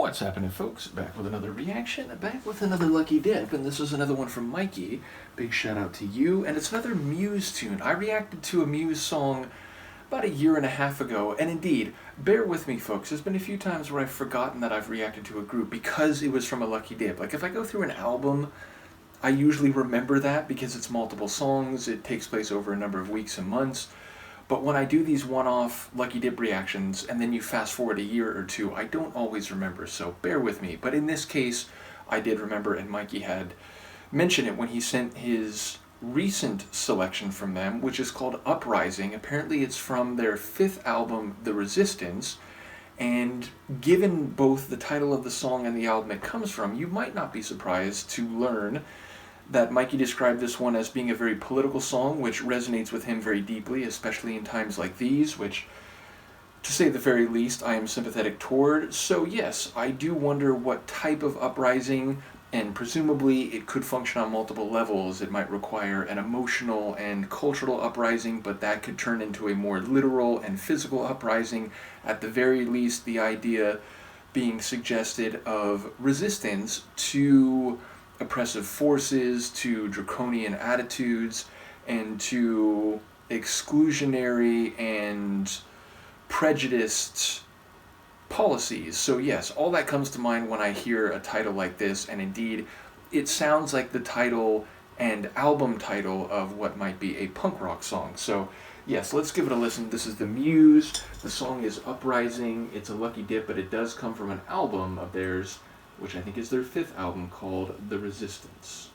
What's happening, folks? Back with another reaction, back with another lucky dip, and this is another one from Mikey. Big shout out to you, and it's another Muse tune. I reacted to a Muse song about a year and a half ago, and indeed, bear with me, folks, there's been a few times where I've forgotten that I've reacted to a group because it was from a lucky dip. Like, if I go through an album, I usually remember that because it's multiple songs, it takes place over a number of weeks and months. But when I do these one-off Lucky Dip reactions, and then you fast forward a year or two, I don't always remember, so bear with me. But in this case, I did remember, and Mikey had mentioned it when he sent his recent selection from them, which is called Uprising. Apparently it's from their 5th album, The Resistance, and given both the title of the song and the album it comes from, you might not be surprised to learn that Mikey described this one as being a very political song, which resonates with him very deeply, especially in times like these, which, to say the very least, I am sympathetic toward. So yes, I do wonder what type of uprising, and presumably it could function on multiple levels. It might require an emotional and cultural uprising, but that could turn into a more literal and physical uprising. At the very least, the idea being suggested of resistance to oppressive forces, to draconian attitudes, and to exclusionary and prejudiced policies. So yes, all that comes to mind when I hear a title like this, and indeed, it sounds like the title and album title of what might be a punk rock song. So yes, let's give it a listen. This is the Muse. The song is Uprising. It's a lucky dip, but it does come from an album of theirs, which I think is their 5th album, called The Resistance.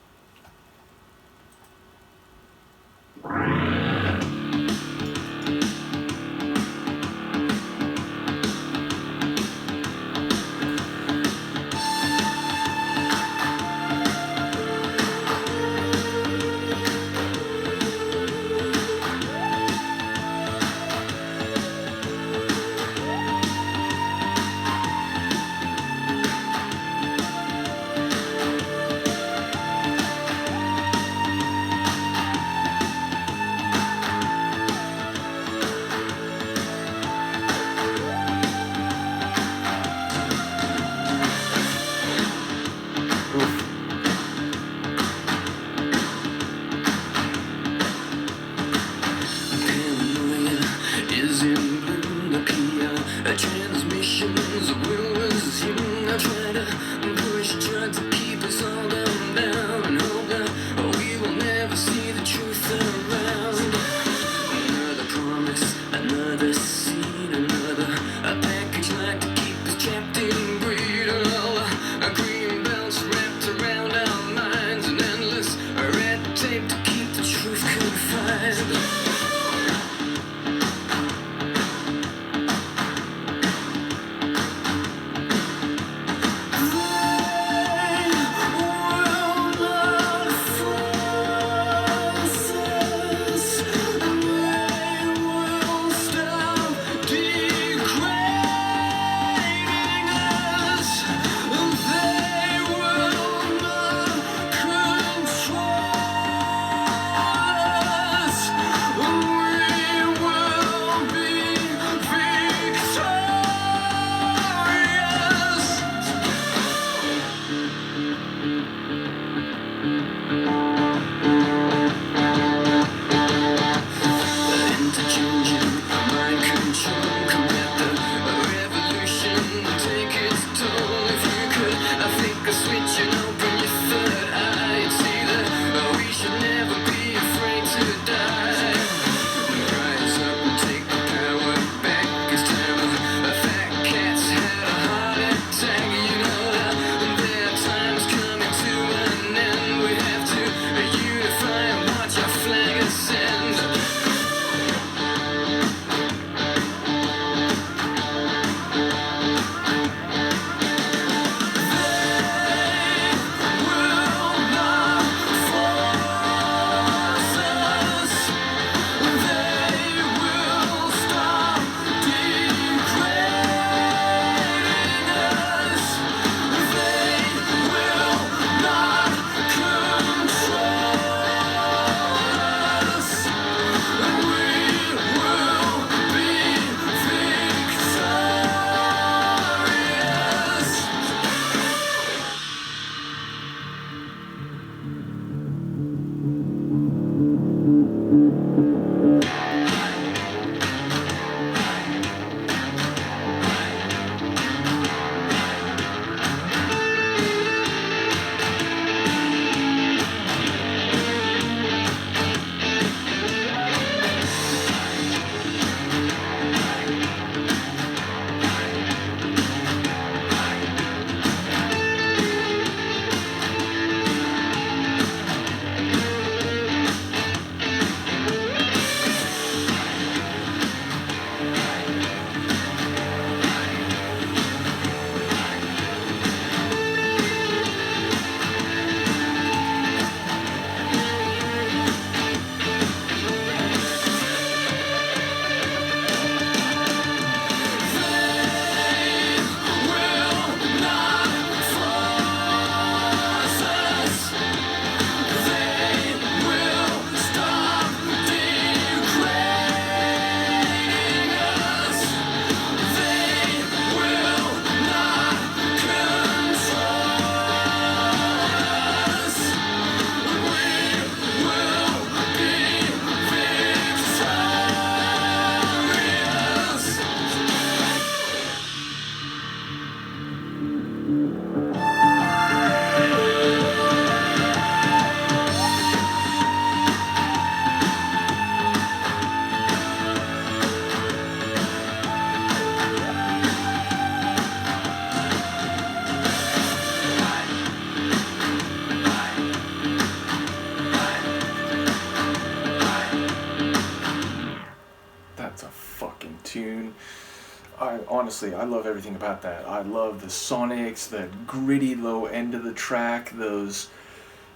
honestly, I love everything about that. I love the sonics, the gritty low end of the track, those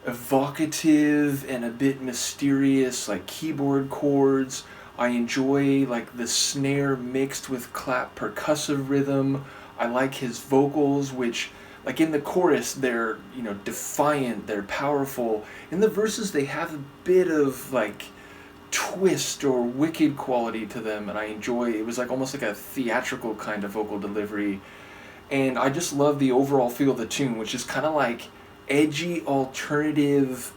evocative and a bit mysterious like keyboard chords. I enjoy like the snare mixed with clap percussive rhythm. I like his vocals, which like in the chorus they're, you know, defiant, they're powerful. In the verses they have a bit of like twist or wicked quality to them, and I enjoy it. Was like almost like a theatrical kind of vocal delivery, and I just love the overall feel of the tune, which is kind of like edgy alternative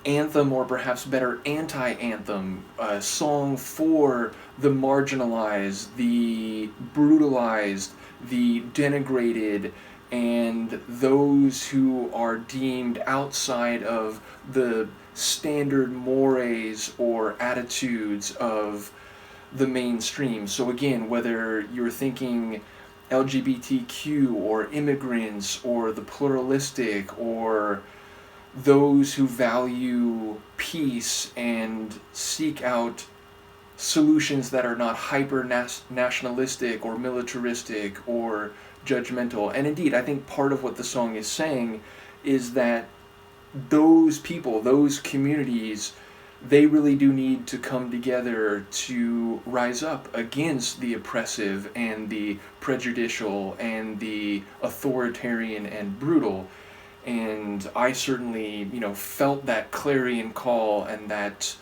anthem, or perhaps better anti-anthem, a song for the marginalized, the brutalized, the denigrated, and those who are deemed outside of the standard mores or attitudes of the mainstream. So again, whether you're thinking LGBTQ or immigrants or the pluralistic or those who value peace and seek out solutions that are not hyper nationalistic or militaristic or judgmental. And indeed, I think part of what the song is saying is that those people, those communities, they really do need to come together to rise up against the oppressive and the prejudicial and the authoritarian and brutal. And I certainly, you know, felt that clarion call and that,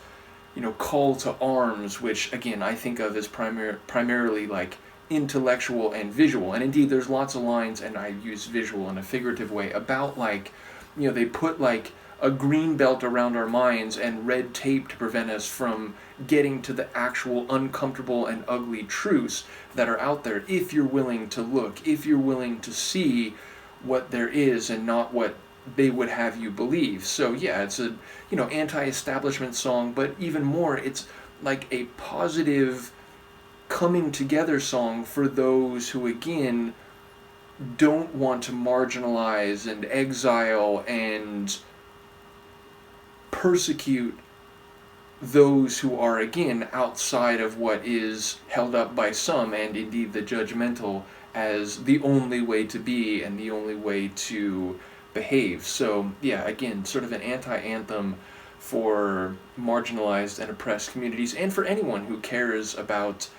you know, call to arms, which again I think of as primarily like intellectual and visual. And indeed, there's lots of lines, and I use visual in a figurative way, about like, you know, they put like a green belt around our minds and red tape to prevent us from getting to the actual uncomfortable and ugly truths that are out there, if you're willing to look, if you're willing to see what there is and not what they would have you believe. So yeah, it's a, you know, anti-establishment song, but even more, it's like a positive coming together song for those who, again, don't want to marginalize and exile and persecute those who are, again, outside of what is held up by some, and indeed the judgmental, as the only way to be and the only way to behave. So yeah, again, sort of an anti-anthem for marginalized and oppressed communities, and for anyone who cares about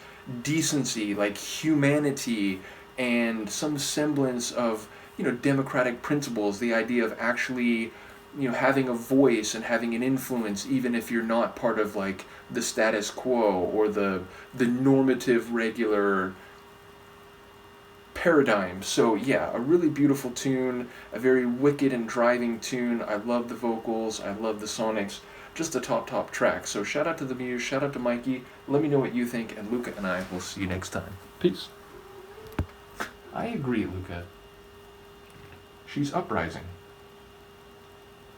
decency, like humanity, and some semblance of, you know, democratic principles, the idea of actually, you know, having a voice and having an influence, even if you're not part of like the status quo or the normative regular paradigm. So yeah, a really beautiful tune, a very wicked and driving tune. I love the vocals, I love the sonics, just a top track. So shout out to the Muse, shout out to Mikey. Let me know what you think, and Luca and I will see you next time. Peace. I agree, Luca. She's Uprising.